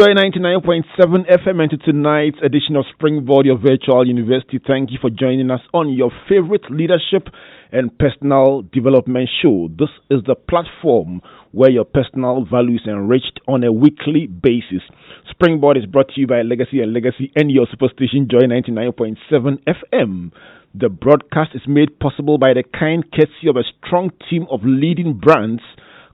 Joy 99.7 FM and to tonight's edition of Springboard, your virtual university. Thank you for joining us on your favorite leadership and personal development show. This is the platform where your personal value is enriched on a weekly basis. Springboard is brought to you by Legacy and Legacy and your superstation Joy 99.7 FM. The broadcast is made possible by the kind courtesy of a strong team of leading brands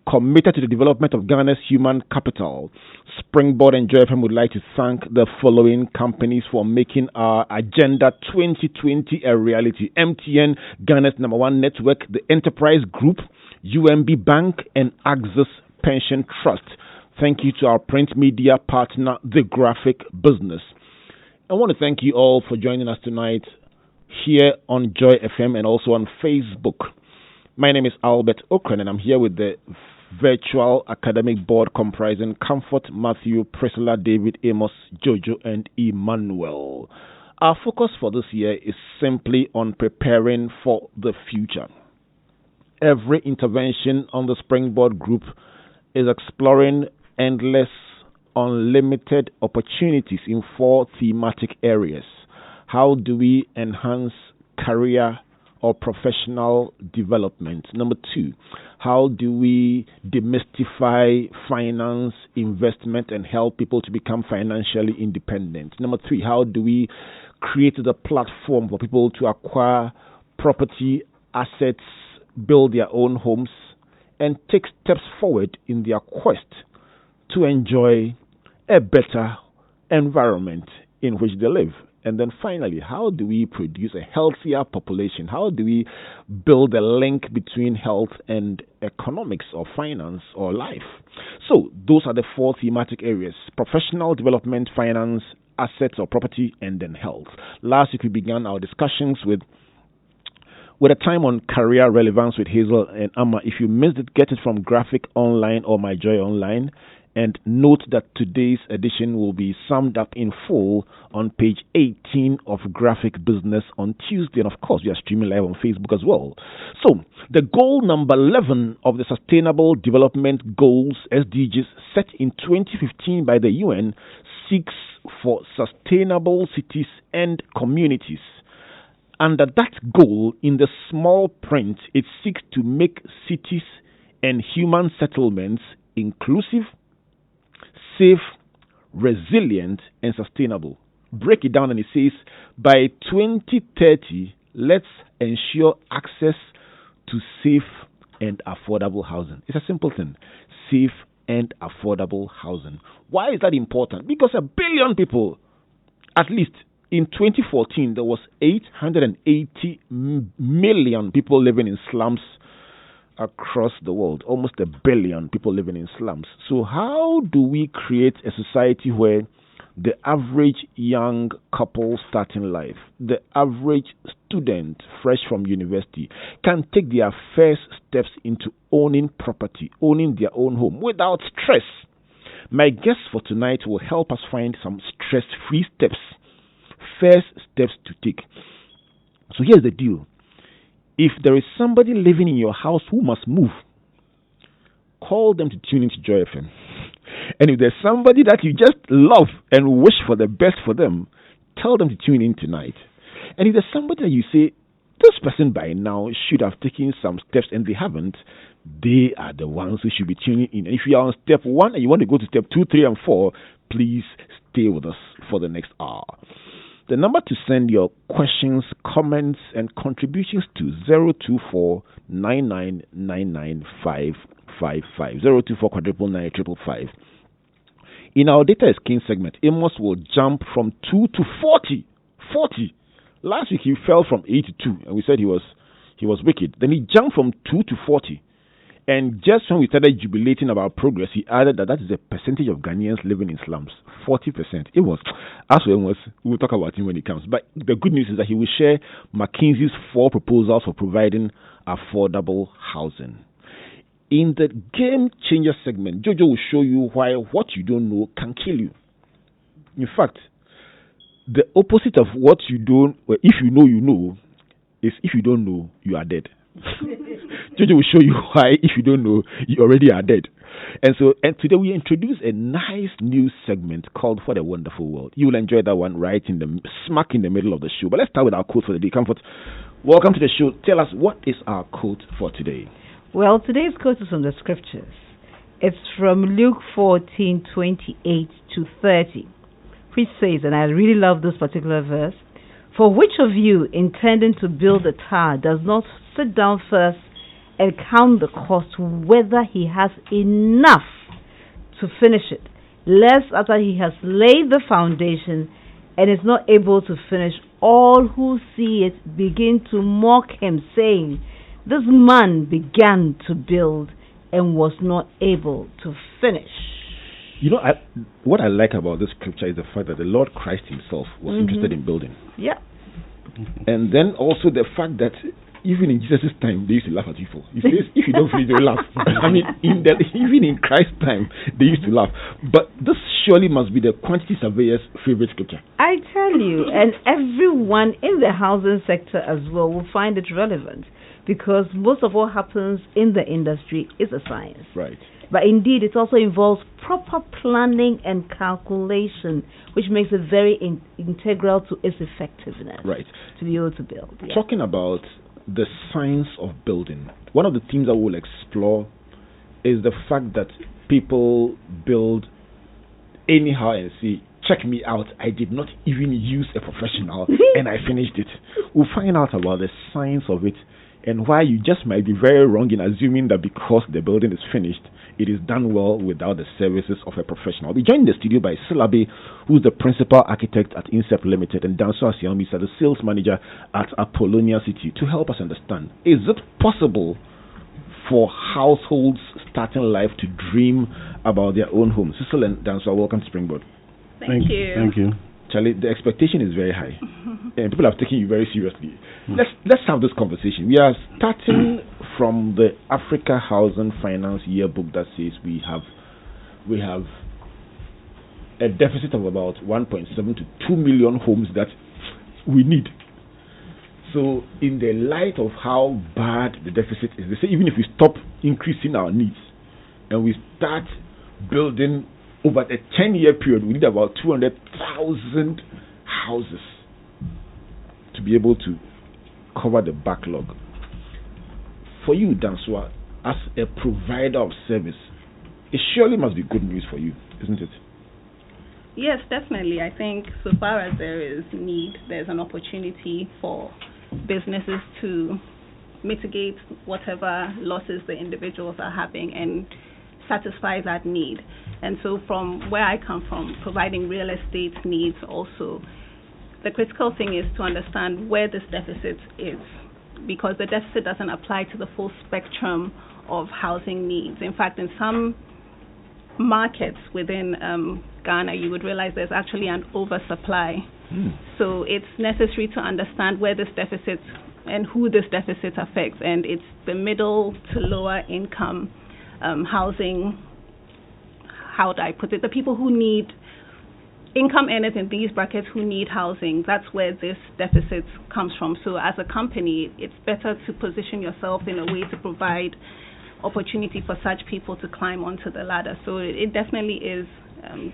committed to the development of Ghana's human capital. Springboard and Joy FM would like to thank the following companies for making our Agenda 2020 a reality. MTN, Ghana's number one network, the Enterprise Group, UMB Bank, and Axis Pension Trust. Thank you to our print media partner, The Graphic Business. I want to thank you all for joining us tonight here on Joy FM and also on Facebook. My name is Albert Okran, and I'm here with the virtual academic board comprising Comfort, Matthew, Priscilla, David, Amos, Jojo, and Emmanuel. Our focus for this year is simply on preparing for the future. Every intervention on the Springboard group is exploring endless, unlimited opportunities in four thematic areas. How do we enhance career or professional development? Number two, how do we demystify finance, investment, and help people to become financially independent? Number three, how do we create the platform for people to acquire property, assets, build their own homes, and take steps forward in their quest to enjoy a better environment in which they live? And then finally, how do we produce a healthier population? How do we build a link between health and economics or finance or life? So those are the four thematic areas: professional development, finance, assets or property, and then health. Last week we began our discussions with a time on career relevance with Hazel and Amma. If you missed it, get it from Graphic Online or My Joy Online. And note that today's edition will be summed up in full on page 18 of Graphic Business on Tuesday. And of course, we are streaming live on Facebook as well. So, the goal number 11 of the Sustainable Development Goals, SDGs, set in 2015 by the UN, seeks for sustainable cities and communities. Under that goal, in the small print, it seeks to make cities and human settlements inclusive, safe, resilient, and sustainable. Break it down and it says, by 2030, let's ensure access to safe and affordable housing. It's a simple thing. Safe and affordable housing. Why is that important? Because 1 billion people, at least in 2014, there was 880 million people living in slums across the world, almost 1 billion people living in slums. So how do we create a society where the average young couple starting life, the average student fresh from university can take their first steps into owning property, owning their own home without stress? My guest for tonight will help us find some stress-free steps, first steps to take. So here's the deal. If there is somebody living in your house who must move, call them to tune into Joy FM. And if there's somebody that you just love and wish for the best for them, tell them to tune in tonight. And if there's somebody that you say, this person by now should have taken some steps and they haven't, they are the ones who should be tuning in. And if you are on step 1 and you want to go to step 2, 3, and 4, please stay with us for the next hour. The number to send your questions, comments, and contributions to 024 024 999 In our Data is King segment, Amos will jump from 2 to 40. 40. Last week he fell from 8 to 2, and we said he was wicked. Then he jumped from 2 to 40. And just when we started jubilating about progress, he added that is the percentage of Ghanaians living in slums. 40%. It was. As well as we'll talk about him when he comes. But the good news is that he will share McKinsey's 4 proposals for providing affordable housing. In the Game Changer segment, Jojo will show you why what you don't know can kill you. In fact, the opposite of what you don't, well, if you know, is if you don't know, you are dead. Jojo will show you why. If you don't know, you already are dead. And today we introduce a nice new segment called For the Wonderful World. You will enjoy that one right in the smack in the middle of the show. But let's start with our quote for the day. Comfort, welcome to the show. Tell us, what is our quote for today? Well, today's quote is from the scriptures. It's from Luke 14:28 to 30, which says, and I really love this particular verse, "For which of you, intending to build a tower, does not sit down first and count the cost, whether he has enough to finish it, lest after he has laid the foundation and is not able to finish, all who see it begin to mock him, saying, 'This man began to build and was not able to finish.'" You know, what I like about this scripture is the fact that the Lord Christ himself was interested in building. Yeah. And then also the fact that even in Jesus' time, they used to laugh at people. He says, if you don't finish, they'll laugh. I mean, even in Christ's time, they used to laugh. But this surely must be the quantity surveyor's favorite scripture. I tell you, and everyone in the housing sector as well will find it relevant, because most of what happens in the industry is a science. Right. But indeed, it also involves proper planning and calculation, which makes it very integral to its effectiveness. Right. To be able to build. Yeah. Talking about the science of building, one of the themes that we'll explore is the fact that people build anyhow and say, check me out, I did not even use a professional and I finished it. We'll find out about the science of it and why you just might be very wrong in assuming that because the building is finished, it is done well without the services of a professional. We joined the studio by Silabe, who's the principal architect at Incep Limited, and Danso Asiami is the sales manager at Apollonia City, to help us understand, is it possible for households starting life to dream about their own home? Cecil and Danso, welcome to Springboard. Thank you. Thank you. Charlie, the expectation is very high, and people have taken you very seriously. Let's have this conversation. We are starting from the Africa Housing Finance Yearbook that says we have a deficit of about 1.7 to 2 million homes that we need. So, in the light of how bad the deficit is, they say even if we stop increasing our needs and we start building over a 10-year period, we need about 200,000 houses to be able to cover the backlog. For you, Danswa, as a provider of service, it surely must be good news for you, isn't it? Yes, definitely. I think so far as there is need, there's an opportunity for businesses to mitigate whatever losses the individuals are having and satisfy that need. And so from where I come from, providing real estate needs also, the critical thing is to understand where this deficit is, because the deficit doesn't apply to the full spectrum of housing needs. In fact, in some markets within Ghana, you would realize there's actually an oversupply. So it's necessary to understand where this deficit and who this deficit affects, and it's the middle to lower income housing. How do I put it? The people who need income earners in these brackets who need housing, that's where this deficit comes from. So as a company, it's better to position yourself in a way to provide opportunity for such people to climb onto the ladder. So it definitely is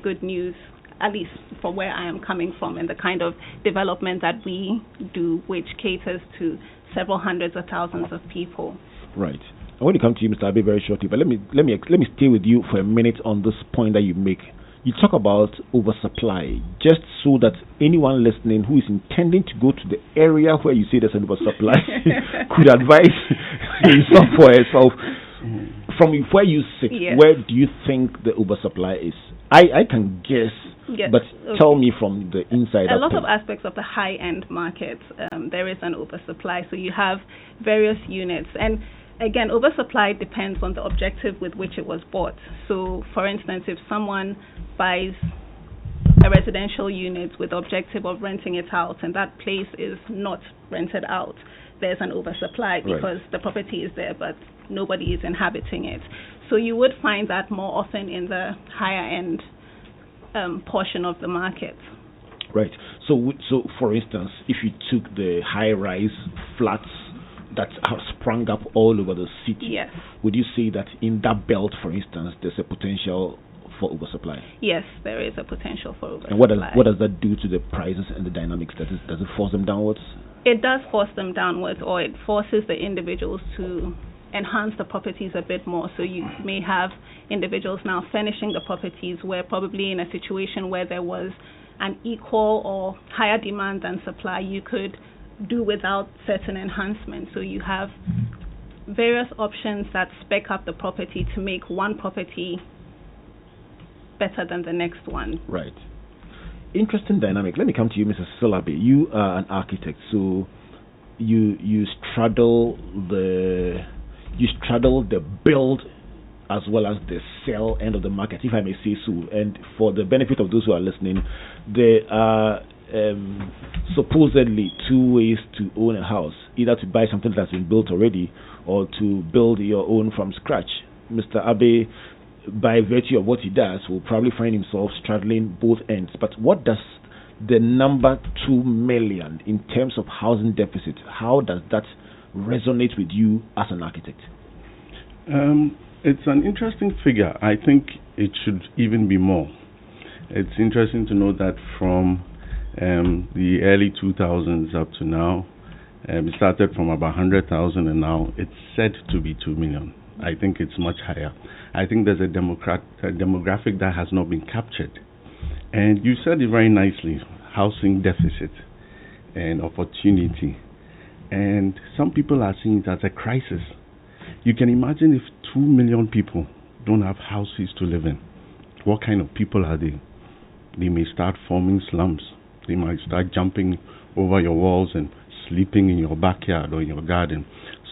good news, at least for where I am coming from, and the kind of development that we do, which caters to several hundreds of thousands of people. Right. I want to come to you, Mr. Abe, very shortly, but let me stay with you for a minute on this point that you make. You talk about oversupply, just so that anyone listening who is intending to go to the area where you say there's an oversupply could advise himself or herself. From where you sit, yes. Where do you think the oversupply is? I can guess, yes. But tell me from the inside. A lot of aspects of the high-end market, there is an oversupply. So you have various units, and again, oversupply depends on the objective with which it was bought. So, for instance, if someone buys a residential unit with the objective of renting it out, and that place is not rented out, there's an oversupply because the property is there, but nobody is inhabiting it. So you would find that more often in the higher end portion of the market. Right. So for instance, if you took the high-rise flats that have sprung up all over the city. Yes. Would you say that in that belt, for instance, there's a potential for oversupply? Yes, there is a potential for oversupply. And what does that do to the prices and the dynamics? Does it force them downwards? It does force them downwards, or it forces the individuals to enhance the properties a bit more. So you may have individuals now furnishing the properties where probably in a situation where there was an equal or higher demand than supply, you could do without certain enhancements. So you have various options that spec up the property to make one property better than the next one. Right. Interesting dynamic. Let me come to you, Mrs. Silabe. You are an architect, so you straddle the build as well as the sell end of the market, if I may say so. And for the benefit of those who are listening, there are supposedly two ways to own a house: either to buy something that's been built already, or to build your own from scratch. Mr. Abe, by virtue of what he does, will probably find himself straddling both ends. But what does the number 2 million in terms of housing deficit, how does that resonate with you as an architect? It's an interesting figure. I think it should even be more. It's interesting to know that from the early 2000s up to now, it started from about 100,000 and now it's said to be 2 million. I think it's much higher. I think there's a demographic that has not been captured. And you said it very nicely, housing deficit and opportunity. And some people are seeing it as a crisis. You can imagine if 2 million people don't have houses to live in. What kind of people are they? They may start forming slums. They might start jumping over your walls and sleeping in your backyard or in your garden.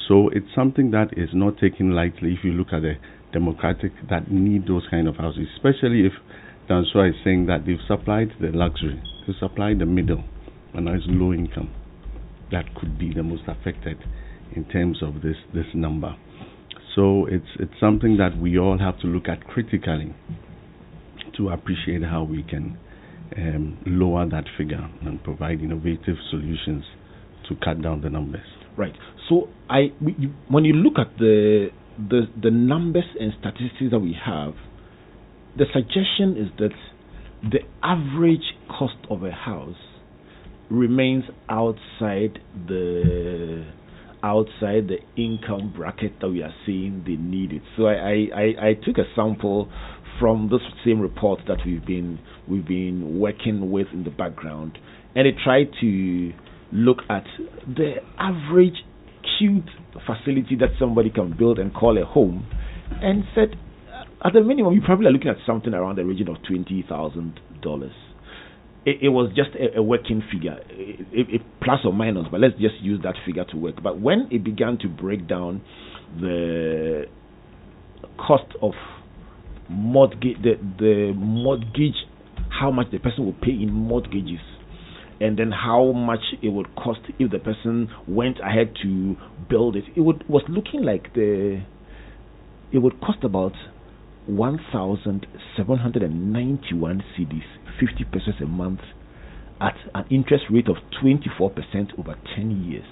So it's something that is not taken lightly if you look at the democratic that need those kind of houses, especially if Danswa is saying that they've supplied the luxury, they've supplied the middle, and now it's low income. That could be the most affected in terms of this number. So it's something that we all have to look at critically to appreciate how we can lower that figure and provide innovative solutions to cut down the numbers. Right. So when you look at the numbers and statistics that we have, the suggestion is that the average cost of a house remains outside the income bracket that we are saying they need it. So I took a sample from this same report that we've been working with in the background, and it tried to look at the average cute facility that somebody can build and call a home, and said at the minimum you probably are looking at something around the region of $20,000. It was just a working figure, it plus or minus, but let's just use that figure to work. But when it began to break down the cost of mortgage, the mortgage, how much the person will pay in mortgages, and then how much it would cost if the person went ahead to build it, was looking like it would cost about 1,791 cedis, 50 pesos a month, at an interest rate of 24% over 10 years,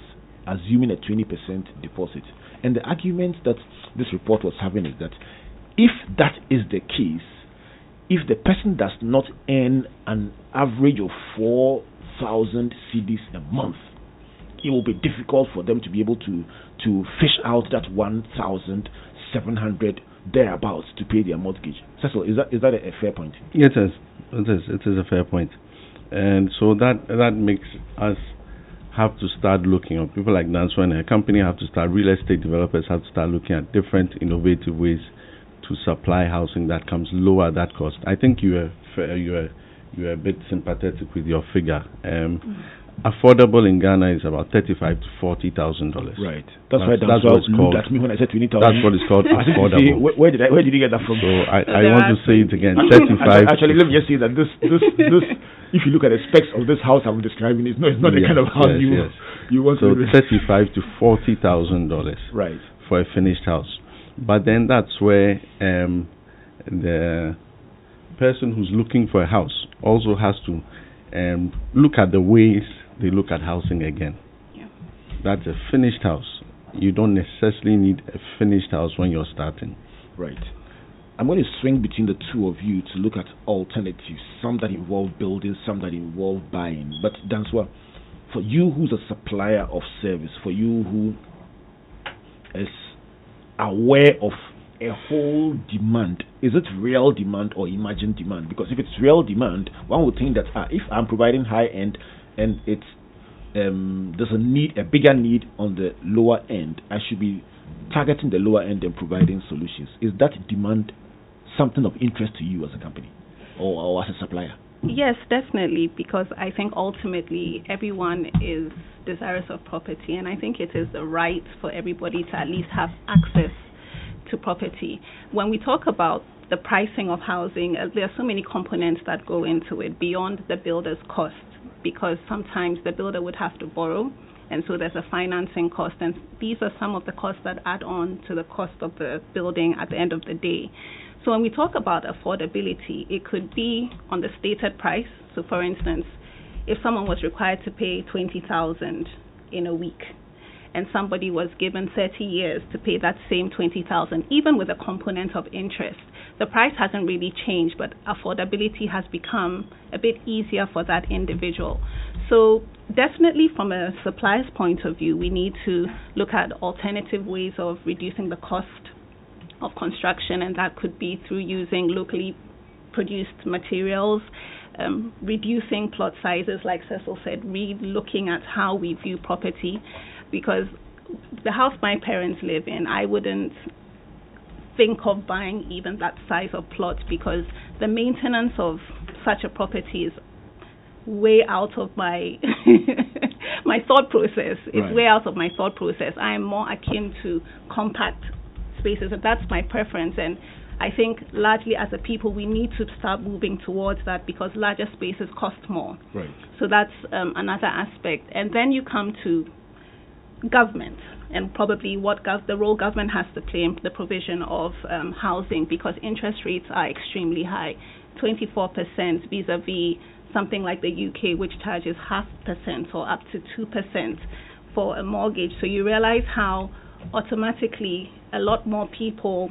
assuming a 20% deposit. And the argument that this report was having is that if that is the case, if the person does not earn an average of 4,000 cedis a month, it will be difficult for them to be able to fish out that 1,700 thereabouts to pay their mortgage. Cecil, is that a fair point? It is a fair point. And so that makes us have to start looking at people like Nanswa and her company have to start, real estate developers have to start looking at different innovative ways to supply housing that comes lower that cost. I think you are a bit sympathetic with your figure. Affordable in Ghana is about $35,000 to $40,000. Right. That's why that's what it's called. That's me when I said 20,000. That's what it's called. Affordable. Where did you get that from? So I want to say it again. 35. Actually, let me just say that this. If you look at the specs of this house I'm describing, it's not the kind of house you want to. So $35,000 to $40,000. Right. For a finished house. But then that's where the person who's looking for a house also has to look at the ways they look at housing again. Yeah. That's a finished house. You don't necessarily need a finished house when you're starting. Right. I'm going to swing between the two of you to look at alternatives, some that involve building, some that involve buying. But Danswa, for you who's a supplier of service, for you who is aware of a whole demand, is it real demand or imagined demand? Because if it's real demand, one would think that if I'm providing high end and it's there's a bigger need on the lower end, I should be targeting the lower end and providing solutions. Is that demand something of interest to you as a company or as a supplier? Yes, definitely, because I think ultimately everyone is desirous of property, and I think it is the right for everybody to at least have access to property. When we talk about the pricing of housing, there are so many components that go into it beyond the builder's cost, because sometimes the builder would have to borrow, and so there's a financing cost, and these are some of the costs that add on to the cost of the building at the end of the day. So when we talk about affordability, it could be on the stated price. So for instance, if someone was required to pay $20,000 in a week, and somebody was given 30 years to pay that same $20,000, even with a component of interest, the price hasn't really changed, but affordability has become a bit easier for that individual. So definitely from a supplier's point of view, we need to look at alternative ways of reducing the cost of construction, and that could be through using locally produced materials, reducing plot sizes, like Cecil said, looking at how we view property, because the house my parents live in, I wouldn't think of buying even that size of plot, because the maintenance of such a property is way out of my my thought process. It's Right. way out of my thought process. I am more akin to compact spaces, and that's my preference. And I think largely as a people, we need to start moving towards that, because larger spaces cost more. Right. So that's another aspect. And then you come to government, and probably what the role government has to play in the provision of housing, because interest rates are extremely high, 24% vis-a-vis something like the UK, which charges 0.5% or up to 2% for a mortgage. So you realize how automatically a lot more people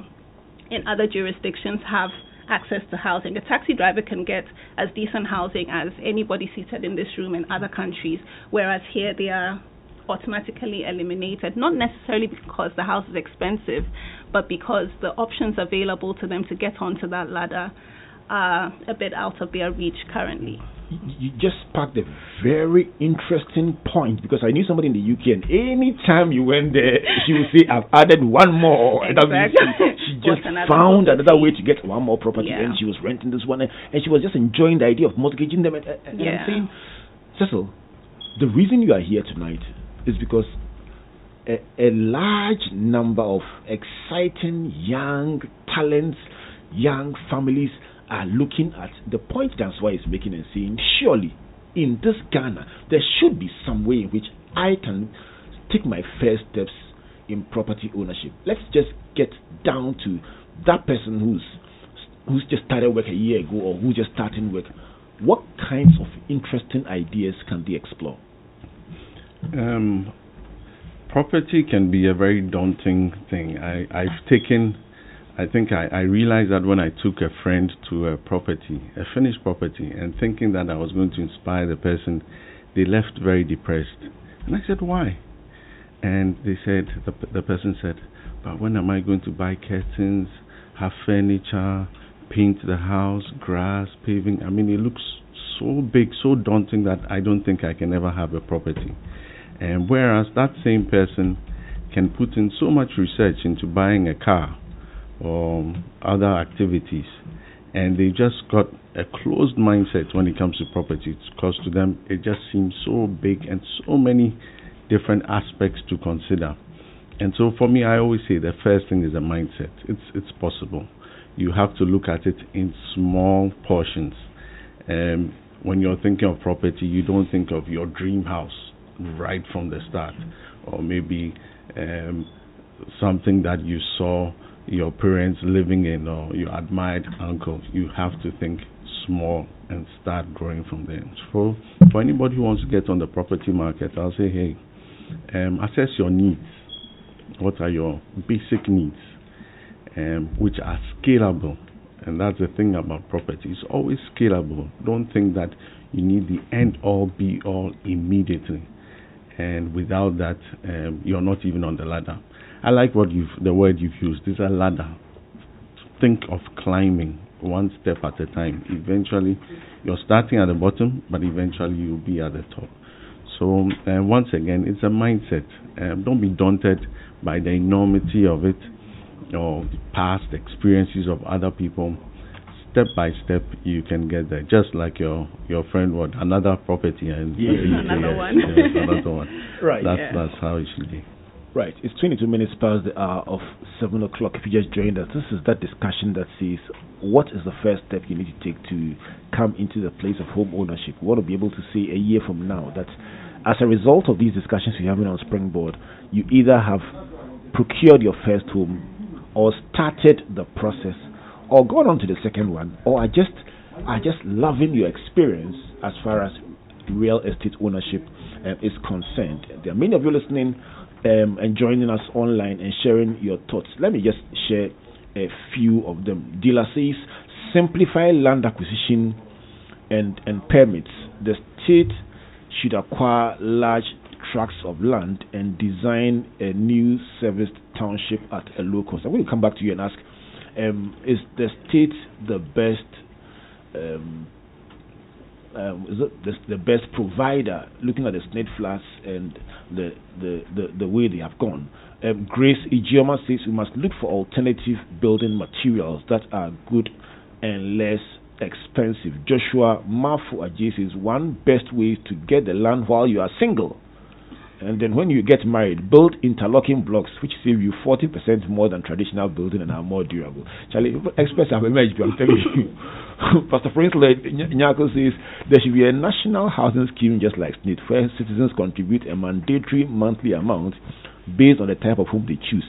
in other jurisdictions have access to housing. A taxi driver can get as decent housing as anybody seated in this room in other countries, whereas here they are automatically eliminated, not necessarily because the house is expensive, but because the options available to them to get onto that ladder are a bit out of their reach currently. You just sparked a very interesting point, because I knew somebody in the UK, and anytime you went there, she would say, I've added one more. And that means she just found another way to get one more property, and she was renting this one, and she was just enjoying the idea of mortgaging them. And I'm saying, Cecil, the reason you are here tonight is because a large number of exciting young talents, young families are looking at the point that's why it's making and saying, surely in this Ghana there should be some way in which I can take my first steps in property ownership. Let's just get down to that person who's just started work a year ago, or who's just starting work. What kinds of interesting ideas can they explore? Property can be a very daunting thing. I think I realized that when I took a friend to a finished property, and thinking that I was going to inspire the person, they left very depressed. And I said, why? And they said, the person said, but when am I going to buy curtains, have furniture, paint the house, grass, paving? I mean, it looks so big, so daunting that I don't think I can ever have a property. And whereas that same person can put in so much research into buying a car or other activities, and they just got a closed mindset when it comes to property, because to them it just seems so big and so many different aspects to consider. And so for me, I always say the first thing is a mindset. It's possible. You have to look at it in small portions. When you're thinking of property, you don't think of your dream house right from the start, or maybe something that you saw your parents living in, or your admired uncle. You have to think small and start growing from there. For anybody who wants to get on the property market, I'll say, hey, assess your needs. what are your basic needs, which are scalable. And that's the thing about property. It's always scalable. Don't think that you need the end-all, be-all immediately. And without that, you're not even on the ladder. I like the word you've used. It's a ladder. Think of climbing one step at a time. Eventually, you're starting at the bottom, but eventually you'll be at the top. So once again, it's a mindset. Don't be daunted by the enormity of it or the past experiences of other people. Step by step, you can get there. Just like your friend, another property and another one. Another one. Right. That's how it should be. Right. It's 22 minutes past the hour of 7 o'clock. If you just joined us, this is that discussion that says, what is the first step you need to take to come into the place of home ownership? We want to be able to say a year from now that as a result of these discussions we're having on Springboard, you either have procured your first home or started the process or gone on to the second one, or are just loving your experience as far as real estate ownership is concerned. There are many of you listening and joining us online and sharing your thoughts. Let me just share a few of them. Dealer says, simplify land acquisition and permits. The state should acquire large tracts of land and design a new serviced township at a low cost. I'm going to come back to you and ask, is the state the best is it the best provider, looking at the SNED flats and the way they have gone? Grace Ijeoma says we must look for alternative building materials that are good and less expensive. Joshua Mafu Ajay says one best way to get the land while you are single, and then when you get married, build interlocking blocks which save you 40% more than traditional building and are more durable. Charlie, experts have emerged, I'm telling you. Pastor Prinsley Nyako says there should be a national housing scheme just like SNIT where citizens contribute a mandatory monthly amount based on the type of home they choose.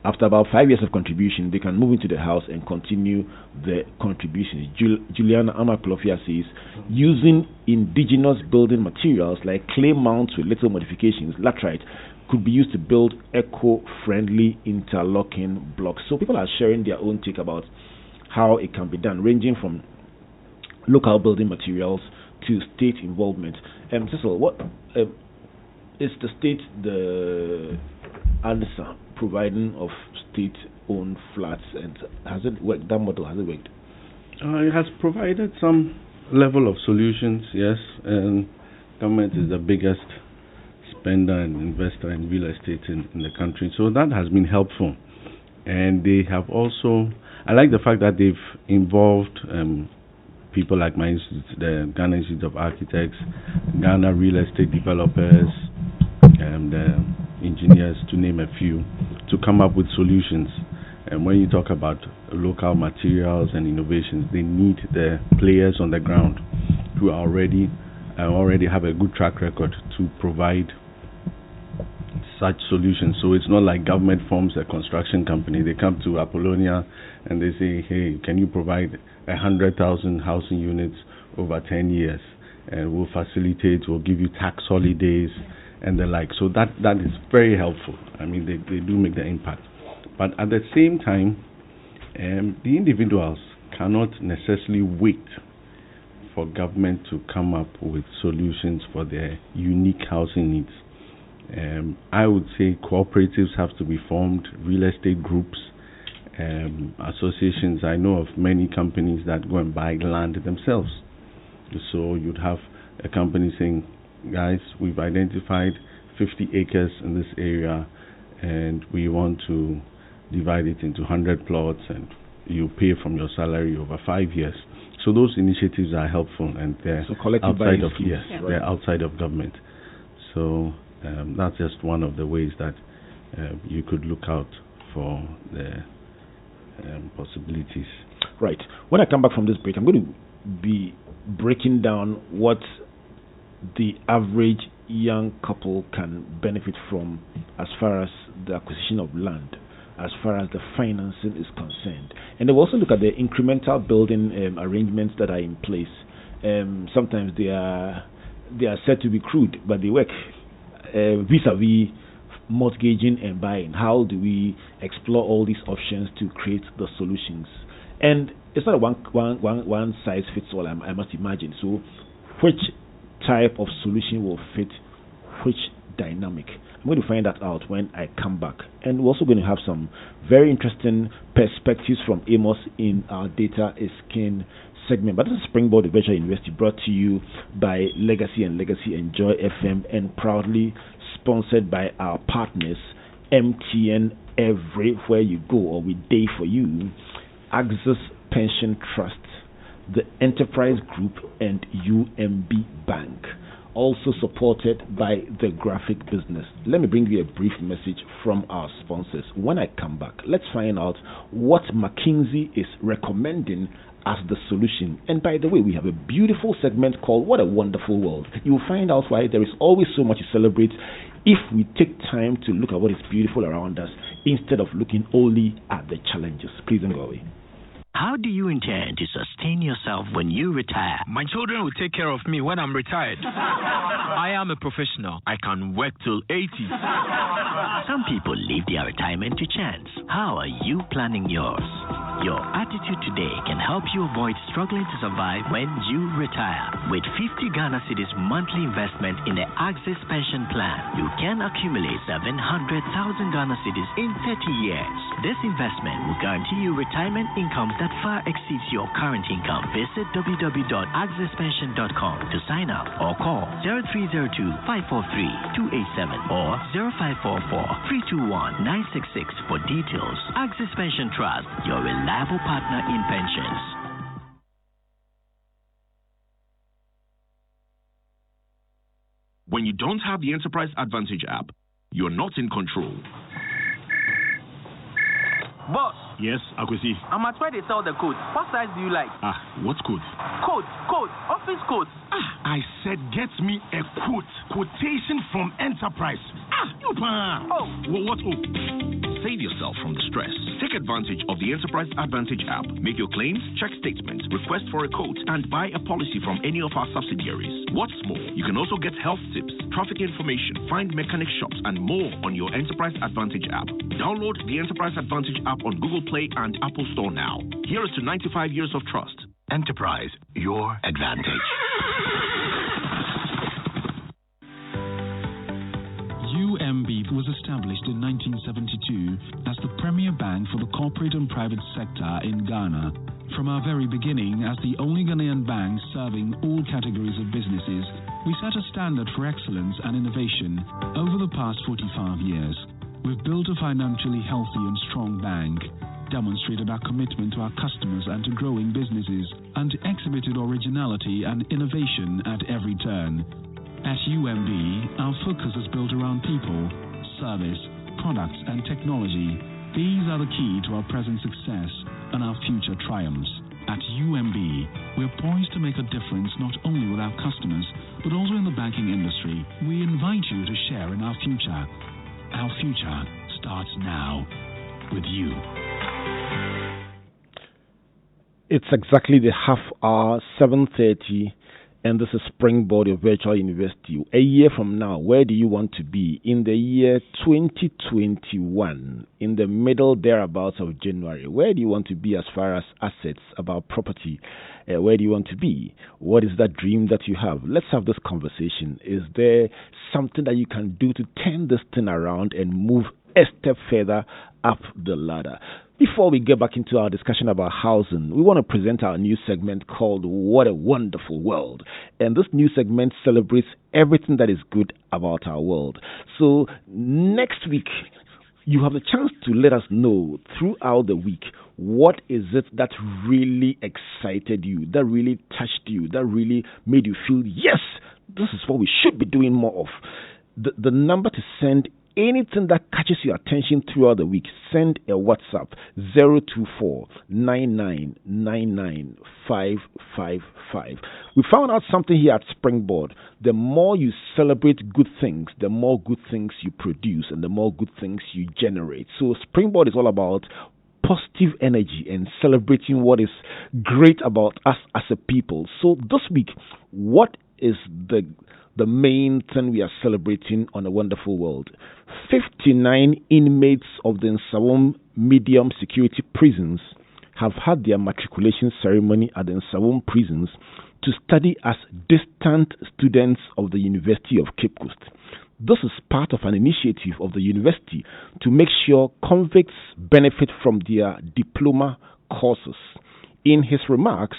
After about 5 years of contribution, they can move into the house and continue the contributions. Juliana Amaklofia says, using indigenous building materials like clay mounts with little modifications, laterite, could be used to build eco-friendly interlocking blocks. So people are sharing their own take about how it can be done, ranging from local building materials to state involvement. Cecil, what is the state the answer providing of state-owned flats, and has it worked? That model, has it worked? It has provided some level of solutions, yes, and government is the biggest spender and investor in real estate in the country, so that has been helpful. And they have also, I like the fact that they've involved people like my institute, the Ghana Institute of Architects, Ghana Real Estate Developers, and engineers, to name a few, to come up with solutions. And when you talk about local materials and innovations, they need the players on the ground who are already have a good track record to provide such solutions. So it's not like government forms a construction company. They come to Apollonia and they say, hey, can you provide 100,000 housing units over 10 years? And we'll facilitate, we'll give you tax holidays and the like. So that is very helpful. I mean, they do make the impact. But at the same time, the individuals cannot necessarily wait for government to come up with solutions for their unique housing needs. I would say cooperatives have to be formed, real estate groups, associations. I know of many companies that go and buy land themselves. So you'd have a company saying, guys, we've identified 50 acres in this area and we want to divide it into 100 plots and you pay from your salary over 5 years. So those initiatives are helpful and they're outside of they're outside of government. So that's just one of the ways that you could look out for the possibilities. Right. When I come back from this break, I'm going to be breaking down what the average young couple can benefit from as far as the acquisition of land, as far as the financing is concerned. And they will also look at the incremental building arrangements that are in place. Sometimes they are said to be crude, but they work vis-a-vis mortgaging and buying? How do we explore all these options to create the solutions? And it's not a one size fits all, I must imagine. So, which type of solution will fit which dynamic? I'm going to find that out when I come back. And we're also going to have some very interesting perspectives from Amos in our Data is King segment. But this is Springboard Virtual University, brought to you by Legacy and Legacy Enjoy FM, and proudly sponsored by our partners MTN. Everywhere you go, or we day for you, Axis Pension Trust, the Enterprise Group, and UMB Bank. Also supported by the Graphic Business. Let me bring you a brief message from our sponsors. When I come back, let's find out what McKinsey is recommending as the solution. And by the way, we have a beautiful segment called What a Wonderful World. You'll find out why there is always so much to celebrate if we take time to look at what is beautiful around us instead of looking only at the challenges. Please don't go away. How do you intend to sustain yourself when you retire? My children will take care of me when I'm retired. I am a professional. I can work till 80. Some people leave their retirement to chance. How are you planning yours? Your attitude today can help you avoid struggling to survive when you retire. With 50 Ghana cedis monthly investment in the Axis Pension Plan, you can accumulate 700,000 Ghana cedis in 30 years. This investment will guarantee you retirement income that far exceeds your current income. Visit www.axispension.com to sign up or call 0302-543-287 or 0544-321-966 for details. Axis Pension Trust, your reliable partner in pensions. When you don't have the Enterprise Advantage app, you're not in control. Boss. Yes, Akwesi. I'm at where they sell the coats. What size do you like? What coat? Coat, office coats. I said get me a quote. Quotation from Enterprise. You pan. Oh. What? Save yourself from the stress. Take advantage of the Enterprise Advantage app. Make your claims, check statements, request for a quote, and buy a policy from any of our subsidiaries. What's more, you can also get health tips, traffic information, find mechanic shops, and more on your Enterprise Advantage app. Download the Enterprise Advantage app on Google Play and Apple Store now. Here is to 95 years of trust. Enterprise, your advantage. UMB was established in 1972 as the premier bank for the corporate and private sector in Ghana. From our very beginning, as the only Ghanaian bank serving all categories of businesses, we set a standard for excellence and innovation over the past 45 years. We've built a financially healthy and strong bank, demonstrated our commitment to our customers and to growing businesses, and exhibited originality and innovation at every turn. At UMB, our focus is built around people, service, products, and technology. These are the key to our present success and our future triumphs. At UMB, we're poised to make a difference not only with our customers, but also in the banking industry. We invite you to share in our future. Our future starts now with you. It's exactly the half hour, 7:30, and this is Springboard, your virtual university. A year from now, where do you want to be? In the year 2021, in the middle thereabouts of January, where do you want to be as far as assets, about property? Where do you want to be? What is that dream that you have? Let's have this conversation. Is there something that you can do to turn this thing around and move a step further up the ladder? Before we get back into our discussion about housing, we want to present our new segment called What a Wonderful World. And this new segment celebrates everything that is good about our world. So next week, you have the chance to let us know throughout the week, what is it that really excited you, that really touched you, that really made you feel, yes, this is what we should be doing more of. The number to send anything that catches your attention throughout the week, send a WhatsApp 024-9999-555. We found out something here at Springboard. The more you celebrate good things, the more good things you produce and the more good things you generate. So Springboard is all about positive energy and celebrating what is great about us as a people. So this week, what is the main thing we are celebrating on A Wonderful World? 59 inmates of the Nsawam medium security prisons have had their matriculation ceremony at the Nsawam prisons to study as distant students of the University of Cape Coast. This is part of an initiative of the university to make sure convicts benefit from their diploma courses. In his remarks,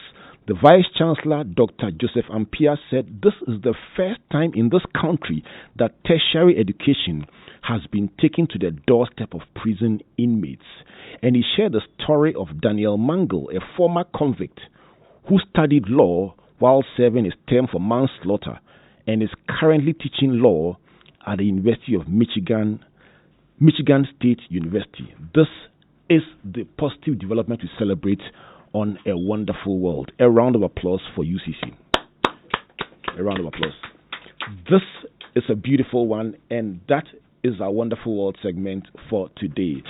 the Vice Chancellor, Dr. Joseph Ampia, said this is the first time in this country that tertiary education has been taken to the doorstep of prison inmates. And he shared the story of Daniel Mangle, a former convict who studied law while serving his term for manslaughter and is currently teaching law at the University of Michigan State University. This is the positive development we celebrate on A Wonderful World. A round of applause for UCC. A round of applause. This is a beautiful one, and that is our Wonderful World segment for today.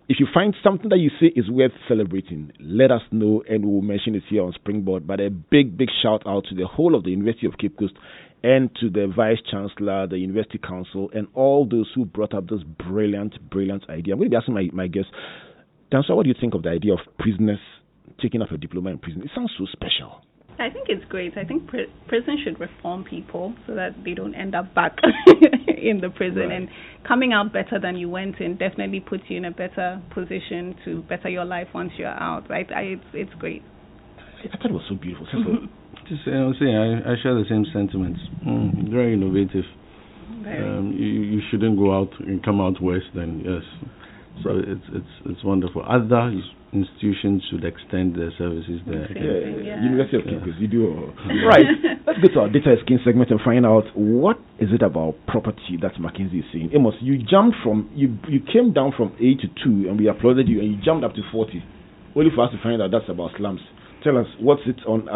If you find something that you say is worth celebrating, let us know and we'll mention it here on Springboard. But a big, big shout out to the whole of the University of Cape Coast and to the Vice Chancellor, the University Council, and all those who brought up this brilliant, brilliant idea. I'm going to be asking my guests, Dancer, what do you think of the idea of prisoners taking off a diploma in prison? It sounds so special. I think it's great. I think prison should reform people so that they don't end up back in the prison. Right. And coming out better than you went in definitely puts you in a better position to better your life once you're out, right? It's great. I thought it was so beautiful. Just I share the same sentiments. Very innovative. You shouldn't go out and come out worse than yes. So it's wonderful. Other institutions should extend their services there. University of Cape Coast, you do. Right. Let's go to our data skin segment and find out what is it about property that McKinsey is saying. Amos, you jumped from you came down from 8 to 2, and we applauded you, and you jumped up to 40. Only for us to find out that's about slums. Tell us what's it on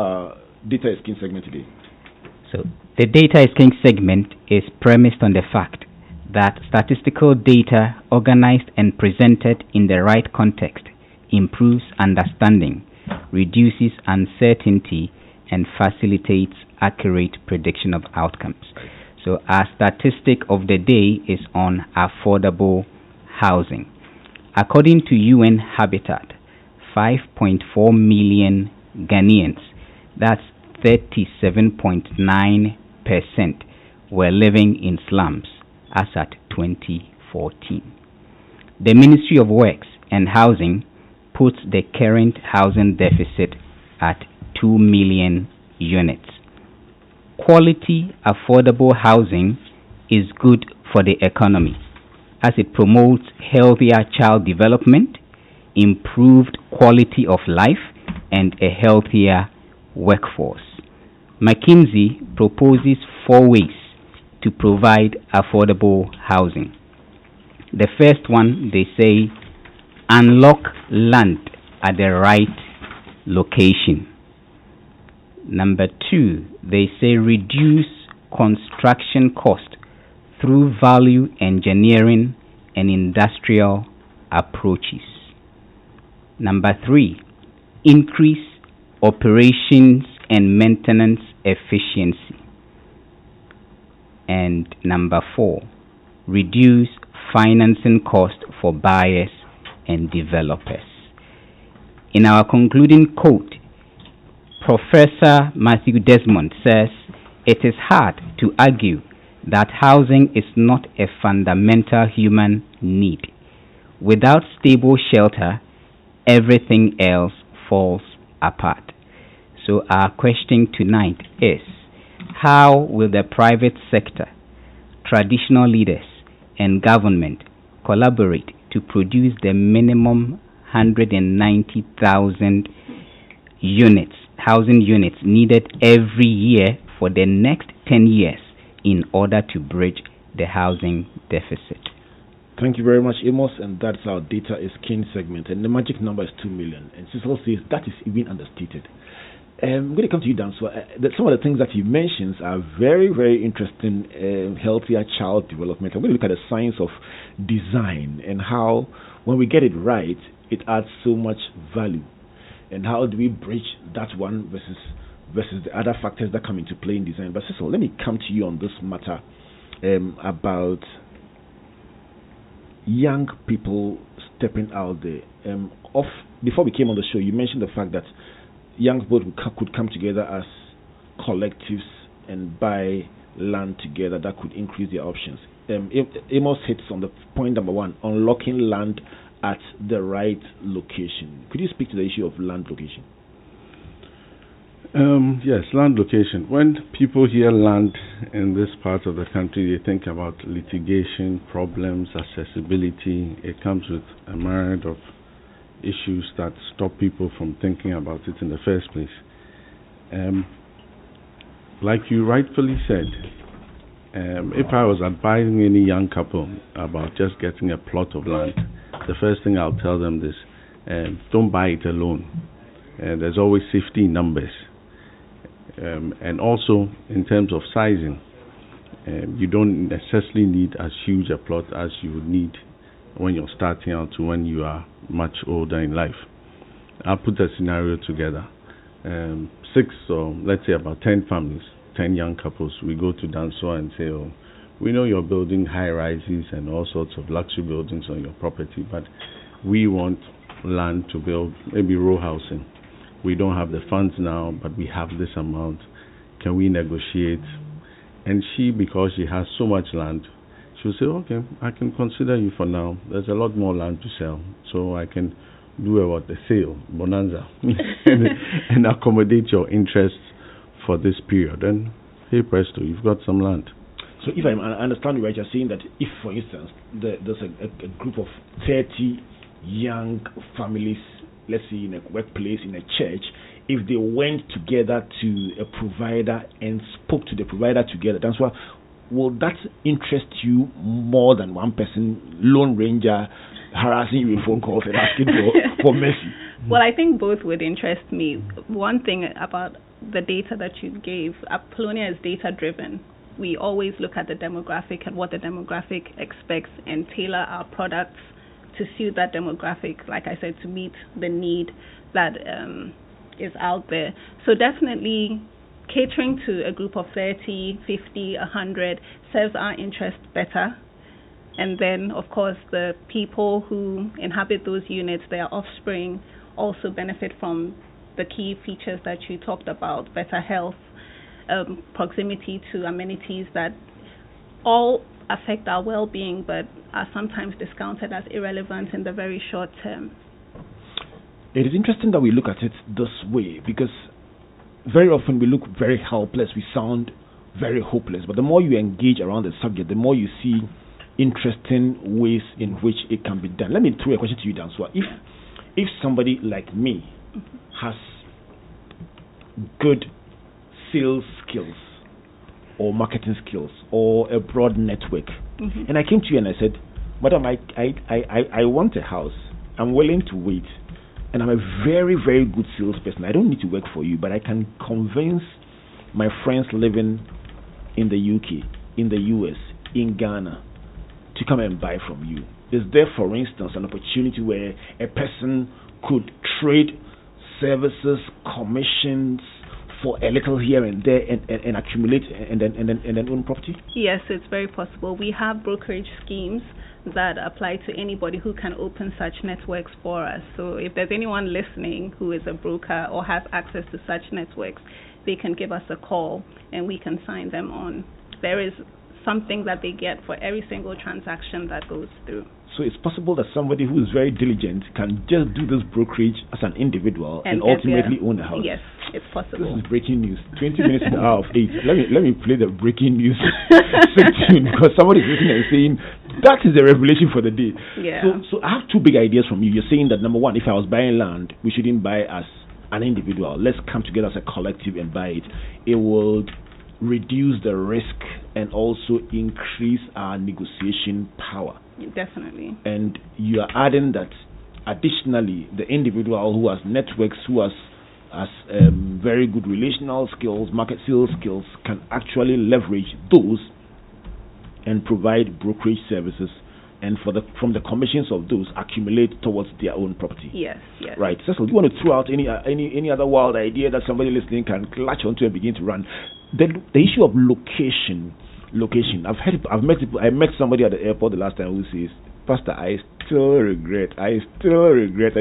data skin segment today. So the data skin segment is premised on the fact that statistical data organized and presented in the right context improves understanding, reduces uncertainty, and facilitates accurate prediction of outcomes. So our statistic of the day is on affordable housing. According to UN Habitat, 5.4 million Ghanaians, that's 37.9%, were living in slums as at 2014. The Ministry of Works and Housing puts the current housing deficit at 2 million units. Quality, affordable housing is good for the economy as it promotes healthier child development, improved quality of life, and a healthier workforce. McKinsey proposes 4 ways to provide affordable housing. The first one, they say, unlock land at the right location. Number 2, they say reduce construction cost through value engineering and industrial approaches. Number 3, increase operations and maintenance efficiency. And number 4, reduce financing cost for buyers and developers. In our concluding quote, Professor Matthew Desmond says, it is hard to argue that housing is not a fundamental human need. Without stable shelter, everything else falls apart. So our question tonight is, how will the private sector, traditional leaders, and government collaborate to produce the minimum 190,000 units, housing units needed every year for the next 10 years in order to bridge the housing deficit? Thank you very much, Amos, and that's our data is king segment, and the magic number is 2 million. And Cecil says that is even understated. I'm going to come to you, Dan. So some of the things that he mentions are very, very interesting. Healthier child development. I'm going to look at the science of design and how when we get it right, it adds so much value. And how do we bridge that one versus the other factors that come into play in design? But Cecil, let me come to you on this matter about young people stepping out there. Before we came on the show, you mentioned the fact that young people could come together as collectives and buy land together that could increase their options. Amos hits on the point number one, unlocking land at the right location. Could you speak to the issue of land location? Yes, land location. When people hear land in this part of the country, they think about litigation, problems, accessibility. It comes with a myriad of issues that stop people from thinking about it in the first place. Like you rightfully said, if I was advising any young couple about just getting a plot of land, the first thing I'll tell them is don't buy it alone. There's always safety in numbers. And also, in terms of sizing, you don't necessarily need as huge a plot as you would need when you're starting out to when you are much older in life. I'll put a scenario together. 6 or let's say about 10 families, 10 young couples, we go to Dansoa and say, oh, we know you're building high rises and all sorts of luxury buildings on your property, but we want land to build maybe row housing. We don't have the funds now, but we have this amount. Can we negotiate? And she, because she has so much land, she'll say, okay, I can consider you for now. There's a lot more land to sell, so I can do a sale, bonanza, and accommodate your interests for this period. And hey presto, you've got some land. So if I understand you right, you're saying that if, for instance, there's a group of 30 young families, let's say in a workplace, in a church, if they went together to a provider and spoke to the provider together, that's why, will that interest you more than one person, Lone Ranger, harassing you with phone calls and asking for mercy? Well, I think both would interest me. One thing about the data that you gave, Apollonia is data-driven. We always look at the demographic and what the demographic expects and tailor our products to suit that demographic, like I said, to meet the need that is out there. So definitely catering to a group of 30, 50, 100 serves our interest better. And then, of course, the people who inhabit those units, their offspring, also benefit from the key features that you talked about, better health, proximity to amenities that all affect our well-being but are sometimes discounted as irrelevant in the very short term. It is interesting that we look at it this way, because very often we look very helpless, we sound very hopeless, but the more you engage around the subject, the more you see interesting ways in which it can be done. Let me throw a question to you, Dansoa. If somebody like me has good sales skills or marketing skills or a broad network, and I came to you and I said, Madam, I want a house, I'm willing to wait, and I'm a very, very good salesperson. I don't need to work for you, but I can convince my friends living in the UK, in the US, in Ghana, to come and buy from you. Is there, for instance, an opportunity where a person could trade services, commissions for a little here and there and accumulate and then own property? Yes, it's very possible. We have brokerage schemes that apply to anybody who can open such networks for us. So if there's anyone listening who is a broker or has access to such networks, they can give us a call and we can sign them on. There is something that they get for every single transaction that goes through. So it's possible that somebody who is very diligent can just do this brokerage as an individual and ultimately own a house. Yes, it's possible. This is breaking news. 20 minutes in the hour of 8. Let me play the breaking news section, because somebody is listening and saying that is the revelation for the day. Yeah. So I have two big ideas from you. You're saying that, number one, if I was buying land, we shouldn't buy as an individual. Let's come together as a collective and buy it. It will reduce the risk and also increase our negotiation power. Definitely. And you are adding that additionally, the individual who has networks, who has very good relational skills, market sales skills, can actually leverage those and provide brokerage services and from the commissions of those accumulate towards their own property. Yes, yes. Right. Cecil, do you want to throw out any other wild idea that somebody listening can latch onto and begin to run? The issue of location. I met somebody at the airport the last time who says, Pastor, I still regret. And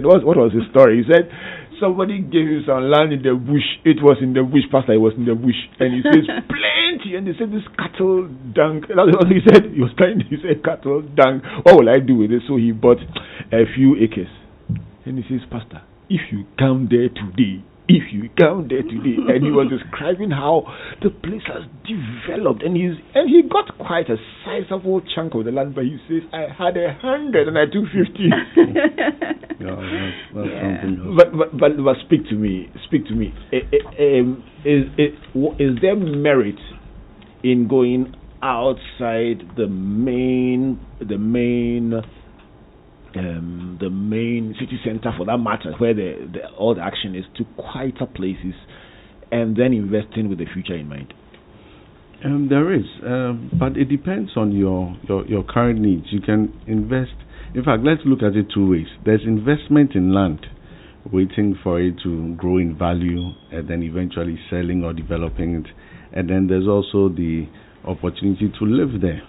what was his story? He said somebody gave him some land in the bush. It was in the bush, Pastor. It was in the bush, and he says plenty. And they said this cattle dung. That's what he said. He was trying to say cattle dung. What will I do with it? So he bought a few acres, and he says, Pastor, if you come there today, and he was describing how the place has developed, and he got quite a sizable chunk of the land, but he says, I had 100 and I took 50. But speak to me. Is there merit in going outside the main city center, for that matter, where all the action is, to quieter places, and then investing with the future in mind? There is, but it depends on your current needs. You can invest. In fact, let's look at it two ways. There's investment in land, waiting for it to grow in value, and then eventually selling or developing it. And then there's also the opportunity to live there.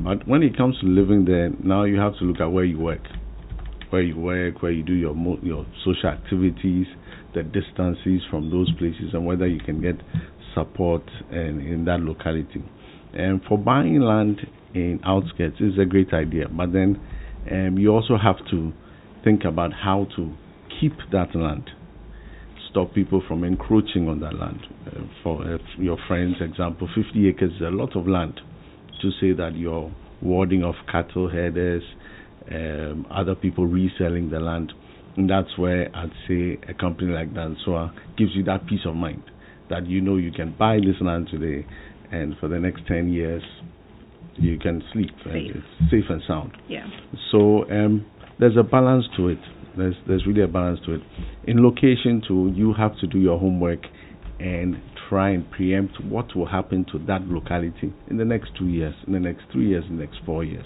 But when it comes to living there, now you have to look at where you work, where you do your social activities, the distances from those places, and whether you can get support in that locality. And for buying land in outskirts is a great idea, but then you also have to think about how to keep that land, stop people from encroaching on that land. For your friend's example, 50 acres is a lot of land. To say that you're warding off cattle headers, other people reselling the land, and that's where I'd say a company like Dansoa gives you that peace of mind that you know you can buy this land today, and for the next 10 years you can sleep and it's safe and sound. Yeah. So there's a balance to it. There's really a balance to it. In location too, you have to do your homework and try and preempt what will happen to that locality in the next 2 years, in the next 3 years, in the next 4 years.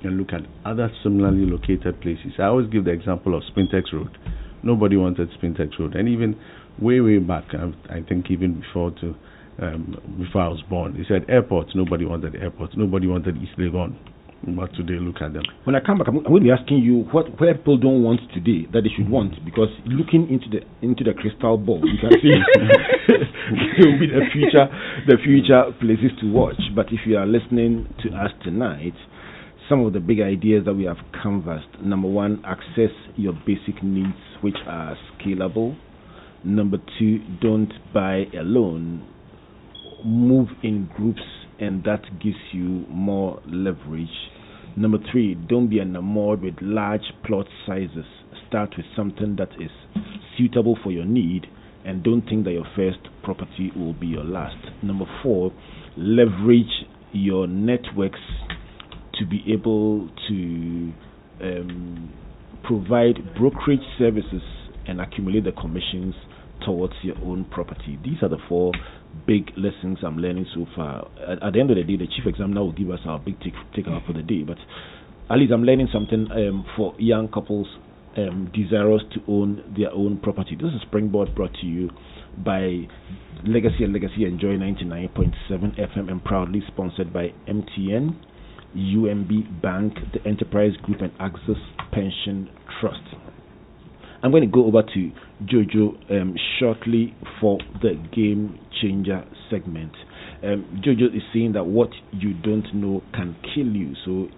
And look at other similarly located places. I always give the example of Spintex Road. Nobody wanted Spintex Road, and even way back, I think even before I was born, they said airports. Nobody wanted airports. Nobody wanted East Legon. But today, look at them. When I come back, I'm going to be asking you where people don't want today that they should want, because looking into the crystal ball, you can see it will be the future places to watch. But if you are listening to us tonight, some of the big ideas that we have canvassed: number one, access your basic needs, which are scalable. Number two, don't buy alone. Move in groups, and that gives you more leverage. Number three, don't be enamored with large plot sizes. Start with something that is suitable for your need, and don't think that your first property will be your last. Number four, leverage your networks to be able to provide brokerage services and accumulate the commissions towards your own property. These are the four big lessons I'm learning so far. At the end of the day, the chief examiner will give us our big take-up for the day, but at least I'm learning something for young couples desirous to own their own property. This is Springboard, brought to you by Legacy and Legacy Enjoy 99.7 FM, and proudly sponsored by MTN, UMB Bank, the Enterprise Group, and Access Pension Trust. I'm going to go over to Jojo shortly for the Game Changer segment. Jojo is saying that what you don't know can kill you. So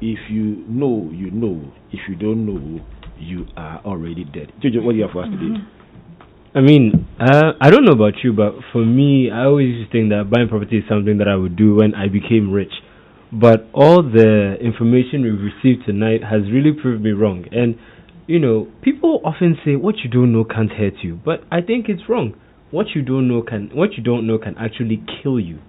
if you know, you know. If you don't know, you are already dead. Jojo, what do you have for us today? I mean, I don't know about you, but for me, I always used to think that buying property is something that I would do when I became rich. But all the information we've received tonight has really proved me wrong. And you know, people often say what you don't know can't hurt you, but I think it's wrong. What you don't know can actually kill you.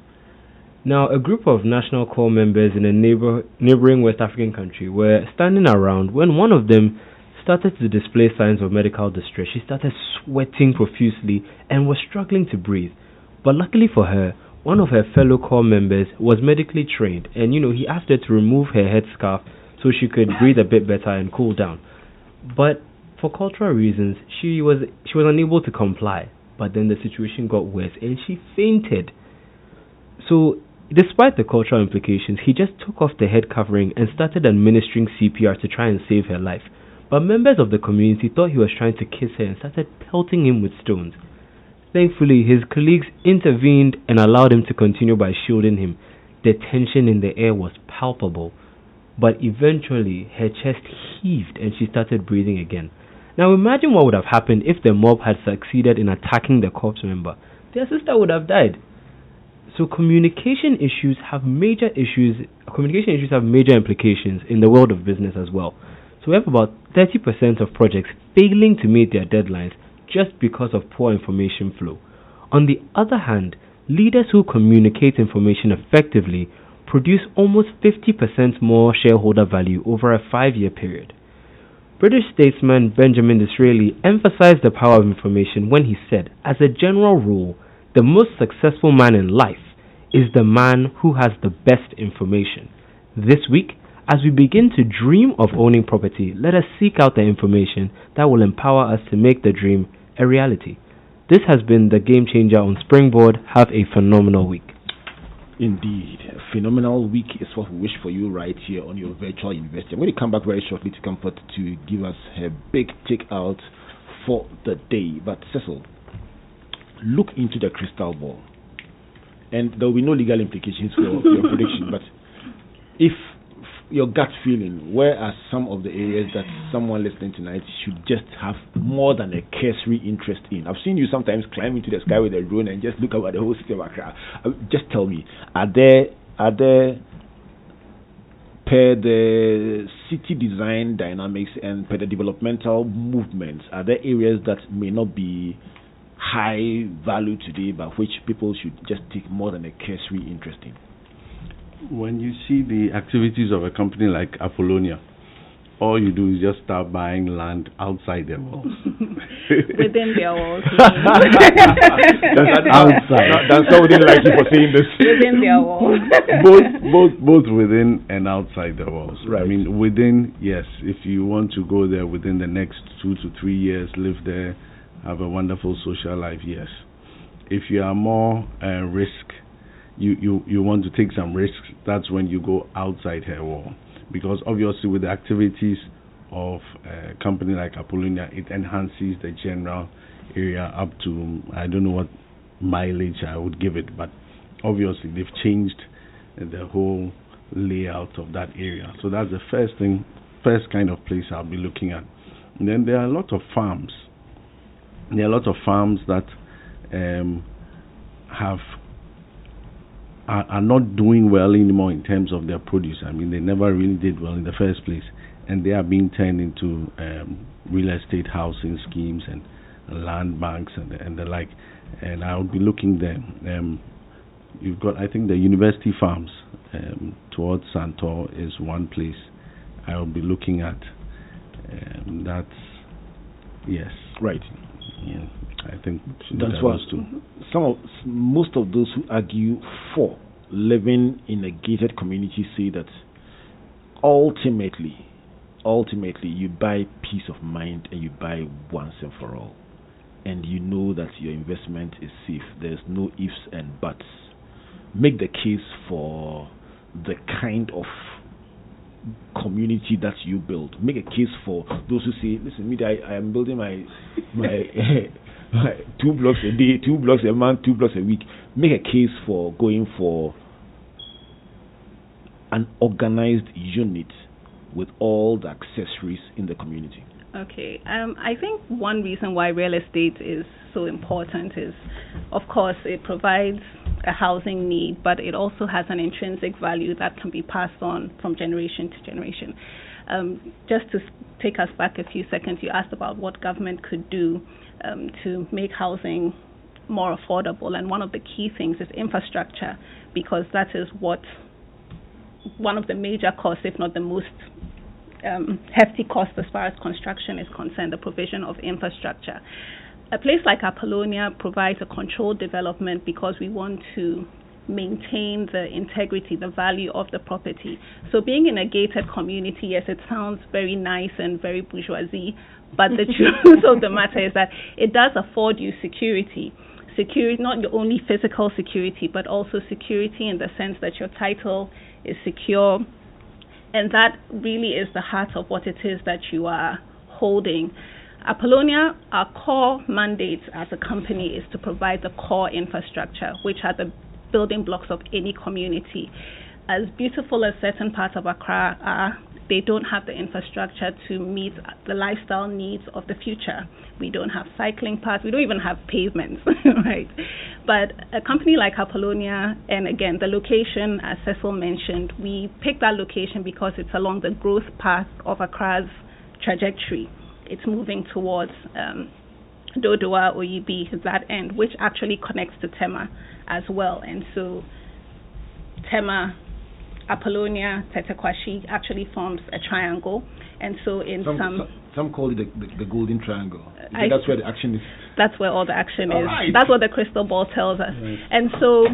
Now, a group of National Corps members in a neighboring West African country were standing around when one of them started to display signs of medical distress. She started sweating profusely and was struggling to breathe. But luckily for her, one of her fellow corps members was medically trained, and he asked her to remove her headscarf so she could breathe a bit better and cool down. But for cultural reasons, she was unable to comply. But then the situation got worse, and she fainted. So, despite the cultural implications, he just took off the head covering and started administering CPR to try and save her life. But members of the community thought he was trying to kiss her and started pelting him with stones. Thankfully, his colleagues intervened and allowed him to continue by shielding him. The tension in the air was palpable, but eventually her chest heaved and she started breathing again. Now imagine what would have happened if the mob had succeeded in attacking the corpse member. Their sister would have died. So communication issues have major implications in the world of business as well. So we have about 30% of projects failing to meet their deadlines just because of poor information flow. On the other hand, leaders who communicate information effectively produce almost 50% more shareholder value over a 5-year period. British statesman Benjamin Disraeli emphasized the power of information when he said, as a general rule, the most successful man in life is the man who has the best information. This week, as we begin to dream of owning property, let us seek out the information that will empower us to make the dream a reality. This has been the Game Changer on Springboard. Have a phenomenal week. Indeed, a phenomenal week is what we wish for you right here on your virtual university. I'm going to come back very shortly to Comfort to give us her big takeout for the day. But Cecil, look into the crystal ball, and there will be no legal implications for your prediction. But if your gut feeling, where are some of the areas that someone listening tonight should just have more than a cursory interest in? I've seen you sometimes climb into the sky with a drone and just look over the whole city of Accra. Just tell me, are there per the city design dynamics and per the developmental movements, are there areas that may not be high value today but which people should just take more than a cursory interest in? When you see the activities of a company like Apollonia, all you do is just start buying land outside their walls. Within their walls. Outside. That's somebody like you for saying this. Within their walls. both within and outside the walls. Right. I mean, within, yes, if you want to go there within the next 2 to 3 years, live there, have a wonderful social life, yes. If you are more risk, you want to take some risks, that's when you go outside her wall. Because obviously with the activities of a company like Apollonia, it enhances the general area up to, I don't know what mileage I would give it, but obviously they've changed the whole layout of that area. So that's the first kind of place I'll be looking at. And then there are a lot of farms. There are a lot of farms that are not doing well anymore in terms of their produce. I mean, they never really did well in the first place, and they are being turned into real estate housing schemes and land banks and the like. And I would be looking there. You've got, I think, the university farms towards Santor is one place I will be looking at. That's yes, right. Yeah, I think that's what most of those who argue for living in a gated community say that ultimately you buy peace of mind and you buy once and for all, and you know that your investment is safe. There's no ifs and buts. Make the case for the kind of community that you build. Make a case for those who say, listen, I am building my 2 blocks a day, 2 blocks a month, 2 blocks a week. Make a case for going for an organized unit with all the accessories in the community. Okay. I think one reason why real estate is so important is, of course, it provides a housing need, but it also has an intrinsic value that can be passed on from generation to generation. Just to take us back a few seconds, you asked about what government could do to make housing more affordable, and one of the key things is infrastructure, because that is what one of the major costs, if not the most hefty cost as far as construction is concerned, the provision of infrastructure. A place like Apollonia provides a controlled development because we want to maintain the integrity, the value of the property. So being in a gated community, yes, it sounds very nice and very bourgeoisie, but the truth of the matter is that it does afford you security. Security, not only physical security, but also security in the sense that your title is secure. And that really is the heart of what it is that you are holding. Apollonia, our core mandate as a company is to provide the core infrastructure, which are the building blocks of any community. As beautiful as certain parts of Accra are, they don't have the infrastructure to meet the lifestyle needs of the future. We don't have cycling paths. We don't even have pavements, right? But a company like Apollonia, and again, the location, as Cecil mentioned, we picked that location because it's along the growth path of Accra's trajectory. It's moving towards Dodoa, Oyibi, that end, which actually connects to Tema as well. And so Tema, Apollonia, Tetekwashi actually forms a triangle. And so in some call it the golden triangle. That's where the action is. That's where all the action is. Right. That's what the crystal ball tells us. Right. And so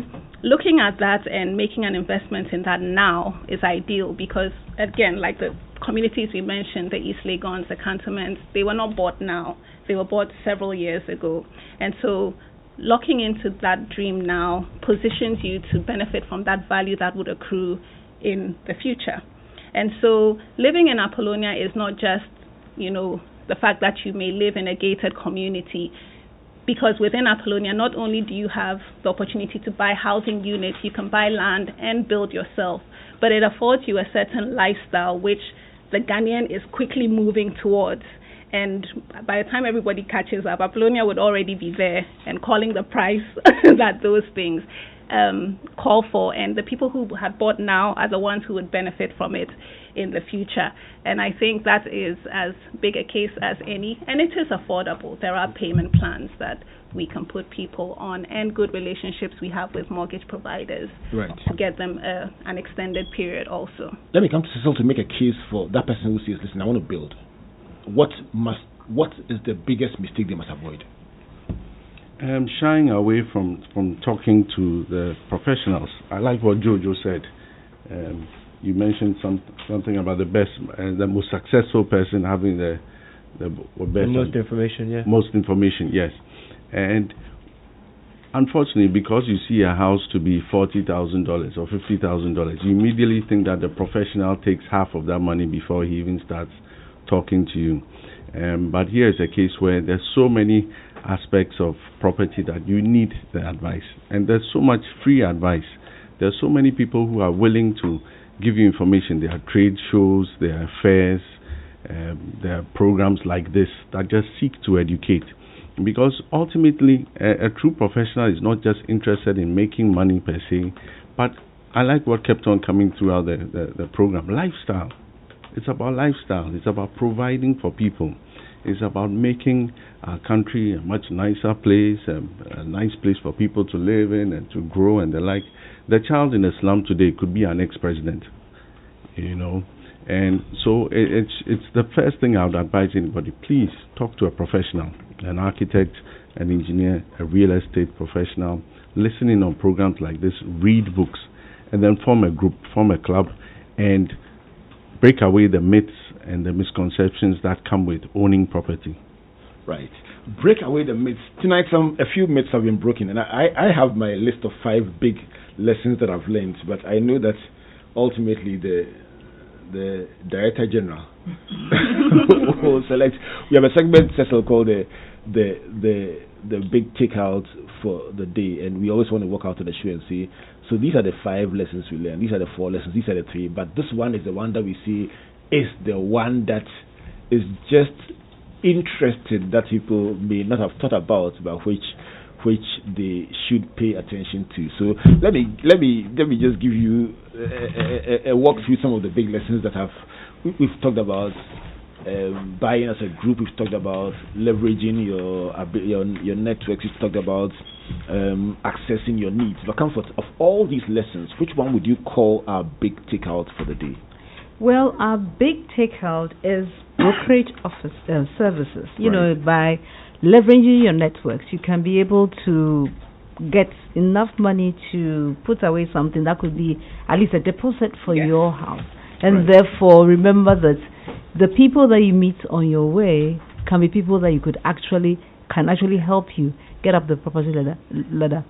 looking at that and making an investment in that now is ideal because, again, like the communities we mentioned, the East Legons, the cantonments, they were not bought now. They were bought several years ago. And so locking into that dream now positions you to benefit from that value that would accrue in the future. And so living in Apollonia is not just, the fact that you may live in a gated community, because within Apollonia, not only do you have the opportunity to buy housing units, you can buy land and build yourself, but it affords you a certain lifestyle which the Ghanaian is quickly moving towards. And by the time everybody catches up, Apollonia would already be there and calling the price that those things call for. And the people who had bought now are the ones who would benefit from it in the future. And I think that is as big a case as any. And it is affordable. There are payment plans that we can put people on and good relationships we have with mortgage providers to get them an extended period also. Let me come to Cecil to make a case for that person who says, listen, I want to build. What is the biggest mistake they must avoid? Shying away from talking to the professionals. I like what Jojo said. You mentioned something about the best, the most successful person having the most information. Yeah. Most information, yes. And unfortunately, because you see a house to be $40,000 or $50,000, you immediately think that the professional takes half of that money before he even starts talking to you. But here is a case where there's so many aspects of property that you need the advice, and there's so much free advice. There's so many people who are willing to give you information. There are trade shows, there are fairs, there are programs like this that just seek to educate, because ultimately a true professional is not just interested in making money per se, but I like what kept on coming throughout the program. Lifestyle. It's about lifestyle. It's about providing for people. It's about making our country a much nicer place, a nice place for people to live in and to grow and the like. The child in a slum today could be an ex-president, And so it's the first thing I would advise anybody. Please talk to a professional, an architect, an engineer, a real estate professional. Listen in on programs like this, read books, and then form a group, form a club, and break away the myths and the misconceptions that come with owning property. Right. Break away the myths. Tonight, a few myths have been broken, and I have my list of 5 big lessons that I've learned, but I know that ultimately the Director General will select. We have a segment, Cecil, called the big takeout for the day, and we always want to walk out to the show and say, so these are the 5 lessons we learned, these are the 4 lessons, these are the 3, but this one is the one that we see is the one that is just interesting, that people may not have thought about, but which they should pay attention to. So let me just give you a walk through some of the big lessons that we've talked about. Buying as a group, we've talked about leveraging your networks, we've talked about accessing your needs. But comfort, of all these lessons, which one would you call our big takeout for the day? Well, our big takeout is brokerage office services. By leveraging your networks, you can be able to get enough money to put away something that could be at least a deposit for your house. And therefore, remember that the people that you meet on your way can be people that you can actually help you get up the property ladder,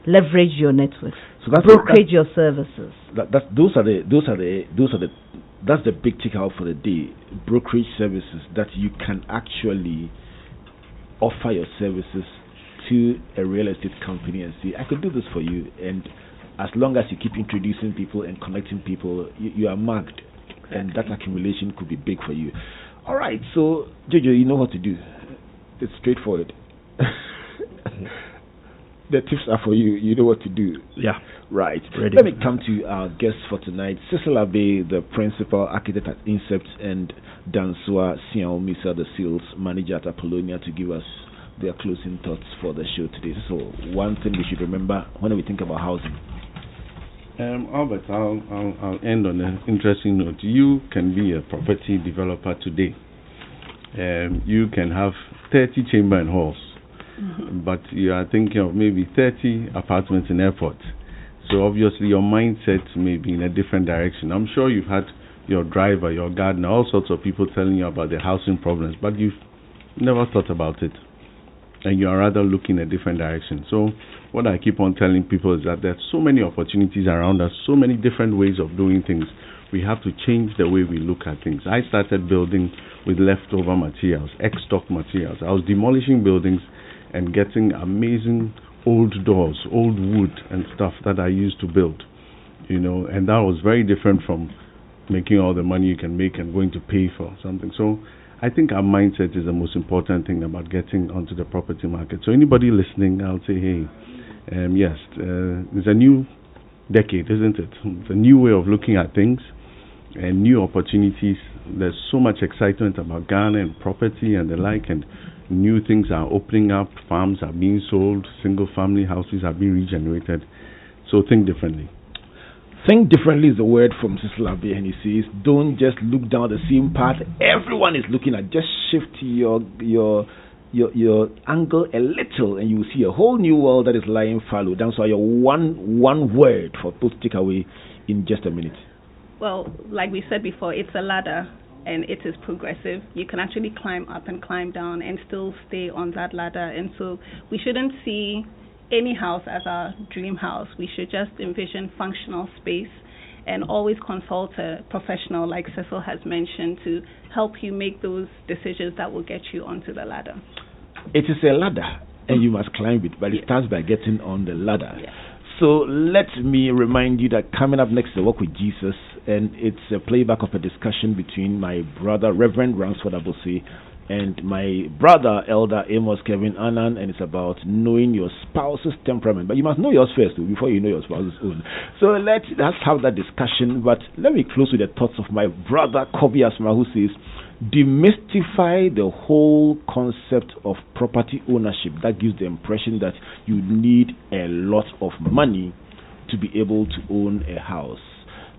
leverage your network, so brokerage your services. That's the big tick out for the day. Brokerage services that you can actually offer your services to a real estate company and say, I could do this for you. And as long as you keep introducing people and connecting people, you are marked. And that accumulation could be big for you. All right, so Jojo, you know what to do. It's straightforward. The tips are for you. You know what to do. Yeah. Right. Ready. Let me come to our guests for tonight. Cecil Abe, the principal architect at Incept, and Dansua Sian Misa, the sales manager at Apollonia, to give us their closing thoughts for the show today. So, one thing we should remember when we think about housing. Albert, I'll end on an interesting note. You can be a property developer today. You can have 30 chamber and halls. But you are thinking of maybe 30 apartments in airport. So obviously your mindset may be in a different direction. I'm sure you've had your driver, your gardener, all sorts of people telling you about their housing problems, but you've never thought about it. And you are rather looking a different direction. So what I keep on telling people is that there's so many opportunities around us, so many different ways of doing things. We have to change the way we look at things. I started building with leftover materials, ex-stock materials. I was demolishing buildings and getting amazing old doors, old wood and stuff that I used to build, and that was very different from making all the money you can make and going to pay for something. So I think our mindset is the most important thing about getting onto the property market. So anybody listening, I'll say, hey, yes, it's a new decade, isn't it? It's a new way of looking at things and new opportunities. There's so much excitement about Ghana and property and the like, and new things are opening up, farms are being sold, single-family houses are being regenerated. So think differently. Think differently is the word from Cecil Abe, and he says, don't just look down the same path everyone is looking at. Just shift your angle a little, and you will see a whole new world that is lying fallow. That's why your one word for people to take away in just a minute. Well, like we said before, it's a ladder. And it is progressive. You can actually climb up and climb down and still stay on that ladder. And so we shouldn't see any house as our dream house. We should just envision functional space and always consult a professional, like Cecil has mentioned, to help you make those decisions that will get you onto the ladder. It is a ladder, and you must climb it, but it starts by getting on the ladder. So let me remind you that coming up next is a Walk with Jesus, and it's a playback of a discussion between my brother, Reverend Ransford Abose, and my brother, Elder Amos Kevin Annan, and it's about knowing your spouse's temperament. But you must know yours first before you know your spouse's own. So let's have that discussion, but let me close with the thoughts of my brother, Kobe Asma, who says, demystify the whole concept of property ownership that gives the impression that you need a lot of money to be able to own a house.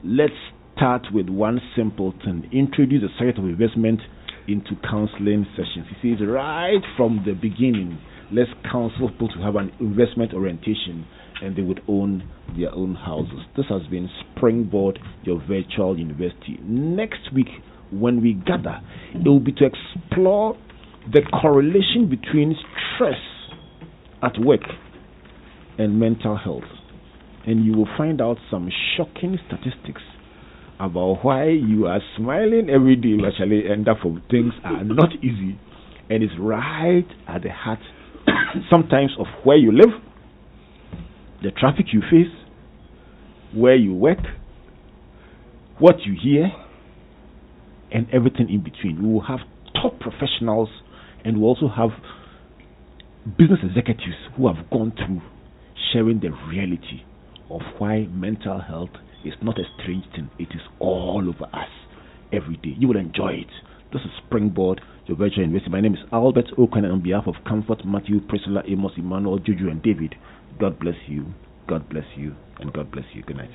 Let's start with one simple thing. Introduce the subject of investment into counseling sessions. He says right from the beginning, let's counsel people to have an investment orientation, and they would own their own houses. This has been Springboard, your virtual university. Next week, when we gather, it will be to explore the correlation between stress at work and mental health. And you will find out some shocking statistics about why you are smiling every day, actually, and therefore things are not easy. And it's right at the heart, sometimes, of where you live, the traffic you face, where you work, what you hear, and everything in between. We will have top professionals, and we also have business executives who have gone through sharing the reality of why mental health is not a strange thing. It is all over us every day. You will enjoy it. This is Springboard, your virtual university. My name is Albert Okene on behalf of Comfort, Matthew, Priscilla, Amos, Emmanuel, Juju, and David. God bless you, God bless you, and God bless you. Good night.